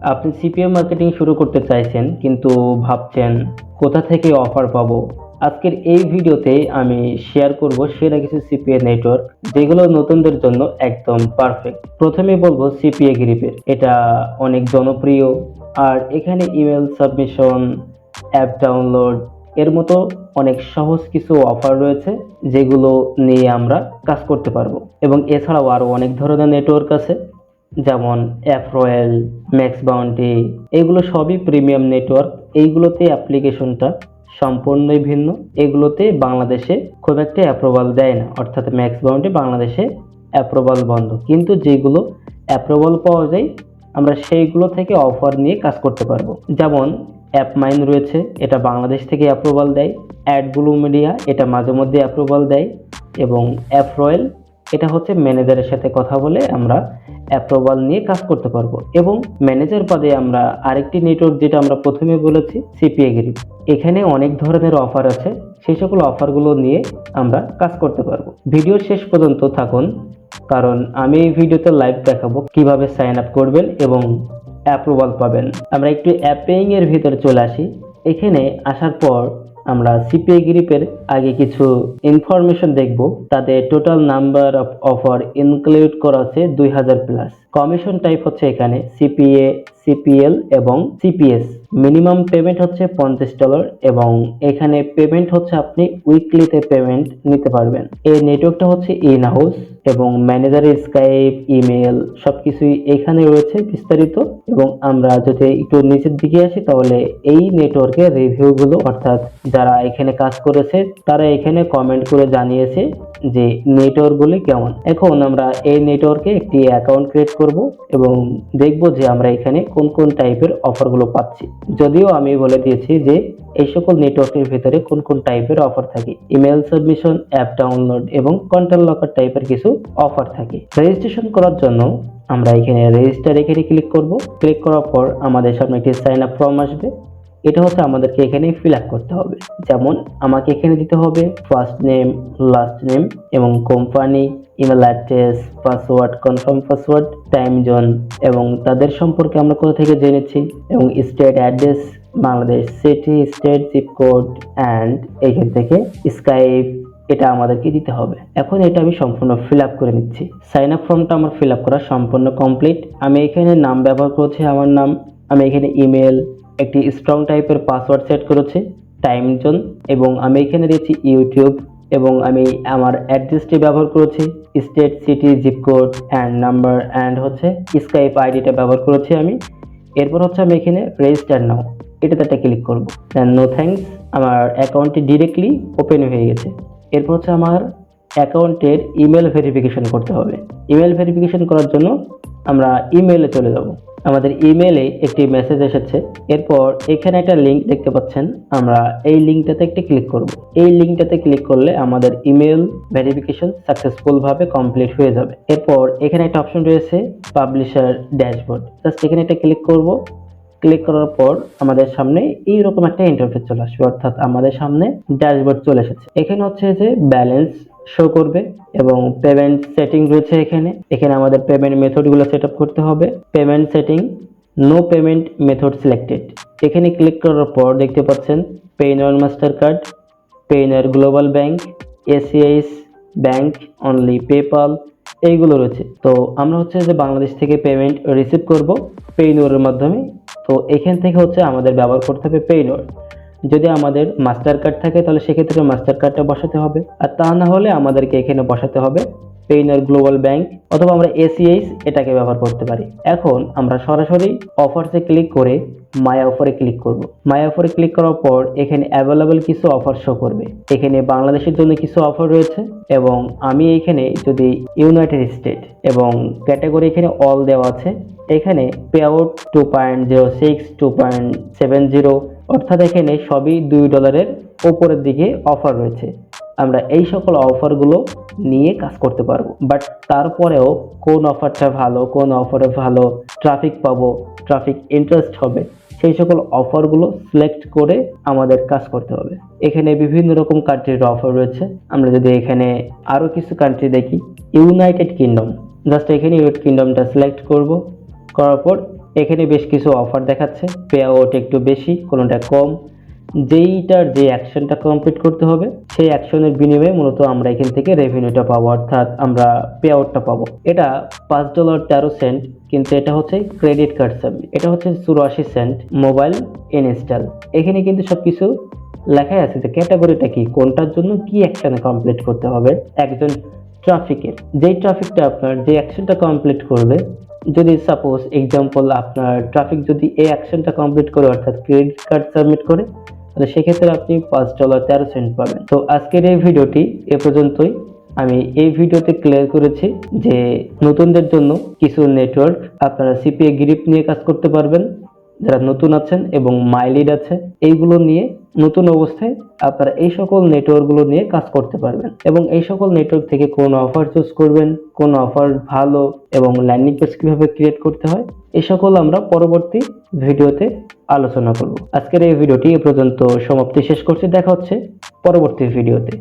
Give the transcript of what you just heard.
আপনি CPA marketing শুরু করতে চাইছেন কিন্তু ভাবছেন কোথা থেকে অফার পাবো। আজকের এই ভিডিওতে আমি শেয়ার করব সেরা কিছু সিপিএ নেটওয়ার্ক যেগুলো নতুনদের জন্য একদম পারফেক্ট। প্রথমে বলবো সিপিএ গ্রিপের, এটা অনেক জনপ্রিয় আর এখানে ইমেল সাবমিশন, অ্যাপ ডাউনলোড এর মতো অনেক সহজ কিছু অফার রয়েছে যেগুলো নিয়ে আমরা কাজ করতে পারবো। এবং এছাড়াও আরো অনেক ধরনের নেটওয়ার্ক আছে, যেমন অ্যাপ রয়্যাল, ম্যাক্স বাউন্টি, এগুলো সবই প্রিমিয়াম নেটওয়ার্ক। এইগুলোতে অ্যাপ্লিকেশনটা সম্পূর্ণই ভিন্ন। এগুলোতে বাংলাদেশে খুব একটা অ্যাপ্রুভাল দেয় না, অর্থাৎ ম্যাক্স বাউন্টি বাংলাদেশে অ্যাপ্রুভাল বন্ধ। কিন্তু যেগুলো অ্যাপ্রুভাল পাওয়া যায় আমরা সেইগুলো থেকে অফার নিয়ে কাজ করতে পারবো। যেমন অ্যাপ মাইন রয়েছে, এটা বাংলাদেশ থেকে অ্যাপ্রুভাল দেয়। অ্যাড ব্লু মিডিয়া, এটা মাঝে মধ্যে অ্যাপ্রুভাল দেয়। এবং অ্যাপ রয়্যাল, এটা হচ্ছে ম্যানেজারের সাথে কথা বলে আমরা অ্যাপ্রুভাল নিয়ে কাজ করতে পারবো। এবং ম্যানেজার পদে আমরা আরেকটি নেটওয়ার্ক, যেটা আমরা প্রথমে বলেছি, সিপিএ গ্রিপ। এখানে অনেক ধরনের অফার আছে, সেই সকল অফারগুলো নিয়ে আমরা কাজ করতে পারবো। ভিডিওর শেষ পর্যন্ত থাকুন, কারণ আমি এই ভিডিওতে লাইভ দেখাবো কিভাবে সাইন আপ করবেন এবং অ্যাপ্রুভাল পাবেন। আমরা একটু অ্যাপেইং এর ভিতরে চলে আসি। এখানে আসার পর আমরা সিপিএ গ্রিপের আগে কিছু ইনফরমেশন দেখব। তাদের total number of offer include করা আছে 2000 প্লাস। কমিশন টাইপ হচ্ছে এখানে সিপিএ, সিপিএল এবং সিপিএস। মিনিমাম পেমেন্ট হচ্ছে $50 এবং এখানে পেমেন্ট হচ্ছে আপনি উইকলিতে পেমেন্ট নিতে পারবেন। এই নেটওয়ার্কটা হচ্ছে ইন হাউস এবং ম্যানেজারের স্কাইপ, ইমেল সবকিছুই এখানে রয়েছে বিস্তারিত। এবং আমরা যদি একটু নিচের দিকে আসি তাহলে এই নেটওয়ার্কের রিভিউগুলো, অর্থাৎ যারা এখানে কাজ করেছে তারা এখানে কমেন্ট করে জানিয়েছে যে নেটওয়ার্কগুলি কেমন। এখন আমরা এই নেটওয়ার্কে একটি অ্যাকাউন্ট ক্রিয়েট করব এবং দেখব যে আমরা এখানে কোন কোন টাইপের অফারগুলো পাচ্ছি। যদিও আমি বলে দিয়েছি যে এই সকল নেটওয়ার্কের ভিতরে কোন কোন টাইপের অফার থাকে। ইমেল সাবমিশন, অ্যাপ ডাউনলোড এবং কন্টেন্ট লকার টাইপের কিছু অফার থাকে। রেজিস্ট্রেশন করার জন্য আমরা এখানে রেজিস্টার এখানে ক্লিক করব। ক্লিক করার পর আমাদের সামনে একটি সাইন আপ ফর্ম আসবে। এটা হচ্ছে আমাদেরকে এখানে ফিল আপ করতে হবে। যেমন আমাকে এখানে দিতে হবে ফার্স্ট নেম, লাস্ট নেম এবং company, email address, password, confirm password, time zone এবং তাদের সম্পর্কে আমরা কোথা থেকে জেনেছি, এবং state address, Bangladesh, city, state, zip code and এখান থেকে স্কাইপ, এটা আমাদেরকে দিতে হবে। এখন এটা আমি সম্পূর্ণ ফিল আপ করে নিচ্ছি। সাইন আপ ফর্মটা আমার ফিল আপ করা সম্পূর্ণ কমপ্লিট। আমি এখানে নাম ব্যবহার করছি, আমার নাম। আমি এখানে ইমেল, একটি স্ট্রং টাইপের পাসওয়ার্ড সেট করেছি, টাইম জোন এবং আমি এখানে দিয়েছি ইউটিউব। এবং আমি আমার অ্যাড্রেসটি ব্যবহার করেছি, state, city, zip code and number and হচ্ছে স্কাইপ আইডিটা ব্যবহার করেছি আমি। এরপর হচ্ছে আমি এখানে রেজিস্টার নাও, এটাতে একটা ক্লিক করব। নো থ্যাঙ্কস, আমার অ্যাকাউন্টটি ডিরেক্টলি ওপেন হয়ে গেছে। এরপর হচ্ছে আমার অ্যাকাউন্টের ইমেল ভেরিফিকেশন করতে হবে। ইমেল ভেরিফিকেশন করার জন্য আমরা ইমেলে চলে যাব। আমাদের ইমেলে একটি মেসেজ এসেছে। এরপর এখানে একটা লিঙ্ক দেখতে পাচ্ছেন, আমরা এই লিঙ্কটাতে একটি ক্লিক করব। এই লিঙ্কটাতে ক্লিক করলে আমাদের ইমেল ভেরিফিকেশন সাকসেসফুল ভাবে কমপ্লিট হয়ে যাবে। এরপর এখানে একটা অপশন রয়েছে পাবলিশার ড্যাশবোর্ড, জাস্ট এখানে একটা ক্লিক করব। ক্লিক করার পর আমাদের সামনে এইরকম একটা ইন্টারফেস চলে আসবে, অর্থাৎ আমাদের সামনে ড্যাশবোর্ড চলে এসেছে। এখানে হচ্ছে যে ব্যালেন্স শো করবে এবং পেমেন্ট সেটিং রয়েছে। এখানে আমাদের পেমেন্ট মেথডগুলো সেট আপ করতে হবে। Payment setting, no payment method selected, এখানে ক্লিক করার পর দেখতে পাচ্ছেন Payoneer Mastercard, Payoneer global bank, এসিআইস ব্যাংক অনলি, পেপাল, এইগুলো রয়েছে। তো আমরা হচ্ছে যে বাংলাদেশ থেকে পেমেন্ট রিসিভ করব পেইনরের মাধ্যমে। তো এখান থেকে হচ্ছে আমাদের ব্যবহার করতে হবে পেইনর। যদি আমাদের মাস্টার কার্ড থাকে তাহলে সেক্ষেত্রে মাস্টার কার্ডটা বসাতে হবে, আর তা না হলে আমাদেরকে এখানে বসাতে হবে পেইনর গ্লোবাল ব্যাংক, অথবা আমরা এসিআইস এটাকে ব্যবহার করতে পারি। এখন আমরা সরাসরি অফারসে ক্লিক করে মাই অফারে ক্লিক করব। মাই অফারে ক্লিক করার পর এখানে অ্যাভেলেবল কিছু অফার শো করবে। এখানে বাংলাদেশের জন্য কিছু অফার রয়েছে এবং আমি এখানে যদি ইউনাইটেড স্টেট এবং ক্যাটাগরি এখানে অল দেওয়া আছে। এখানে পে আউট 2.06, 2.70, অর্থাৎ এখানে সবই $2 উপরের দিকে অফার রয়েছে। আমরা এই সকল অফারগুলো নিয়ে কাজ করতে পারবো। বাট তারপরেও কোন অফারটা ভালো, কোন অফারে ভালো ট্রাফিক পাবো, ট্রাফিক ইন্টারেস্ট হবে, সেই সকল অফারগুলো সিলেক্ট করে আমাদের কাজ করতে হবে। এখানে বিভিন্ন রকম কান্ট্রির অফার রয়েছে। আমরা যদি এখানে আরো কিছু কান্ট্রি দেখি, ইউনাইটেড কিংডম, জাস্ট এখানে ইউনাইটেড কিংডমটা সিলেক্ট করব। করার পর এখানে বেশ কিছু অফার দেখাচ্ছে, পে আউট একটু বেশি, কোনোটা কম। যেইটার যে অ্যাকশনটা কমপ্লিট করতে হবে সেই অ্যাকশনের বিনিময়ে মূলত আমরা এখান থেকে রেভিনিউটা পাবো, অর্থাৎ আমরা পে আউটটা পাবো। এটা $5.13, কিন্তু এটা হচ্ছে ক্রেডিট কার্ড সাবমিট। এটা হচ্ছে 84 সেন্ট মোবাইল ইনস্টল। এখানে কিন্তু সবকিছু লেখাই আছে যে ক্যাটাগরিটা কি, কোনটার জন্য কি অ্যাকশনে কমপ্লিট করতে হবে। একজন ট্রাফিকের যেই ট্রাফিকটা আপনার যে অ্যাকশনটা কমপ্লিট করবে, যদি সাপোজ এক্সাম্পল আপনার ট্রাফিক যদি এই অ্যাকশনটা কমপ্লিট করে অর্থাৎ ক্রেডিট কার্ড সাবমিট করে, তাহলে সেক্ষেত্রে আপনি $5.13 পাবেন। তো আজকের এই ভিডিওটি এ পর্যন্তই। আমি এই ভিডিওতে ক্লিয়ার করেছি যে নতুনদের জন্য কিছু নেটওয়ার্ক আপনারা সিপিএ গ্রিপ নিয়ে কাজ করতে পারবেন, যারা নতুন আছেন এবং মাইলিড আছে, এইগুলো নিয়ে নতুন অবস্থায় আপনারা এই সকল নেটওয়ার্কগুলো নিয়ে কাজ করতে পারবেন এবং এই সকল নেটওয়ার্ক থেকে কোন অফার চুজ করবেন, কোন অফার ভালো এবং ল্যান্ডিং পেজ কিভাবে ক্রিয়েট করতে হয়, এই সকল আমরা পরবর্তী ভিডিওতে আলোচনা করব। আজকের এই ভিডিওটি এ পর্যন্ত সমাপ্তি শেষ করছি, দেখা হচ্ছে পরবর্তী ভিডিওতে।